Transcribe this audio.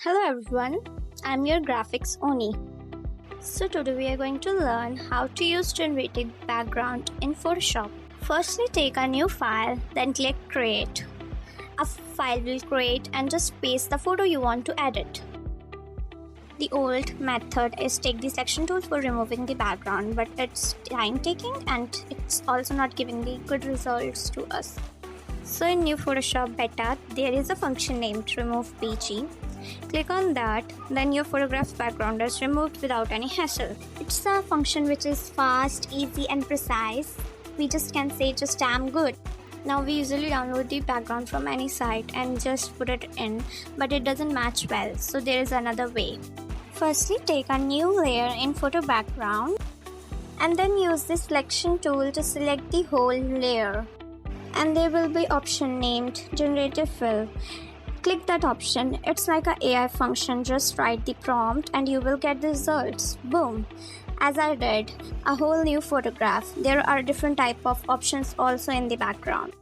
Hello everyone, I'm your graphics Oni. So today we are going to learn how to use generative background in Photoshop. Firstly, take a new file, then click create. A file will create and just paste the photo you want to edit. The old method is take the selection tool for removing the background, but it's time taking and it's also not giving the good results to us. So in new Photoshop beta, there is a function named remove PG. Click on that, then your photograph's background is removed without any hassle. It's a function which is fast, easy and precise. We just can say I'm good. Now we usually download the background from any site and just put it in, but it doesn't match well, so there is another way. Firstly, take a new layer in photo background and then use the selection tool to select the whole layer. And there will be option named Generative Fill. Click that option. It's like an AI function. Just write the prompt and you will get the results. Boom! As I did, a whole new photograph. There are different type of options also in the background.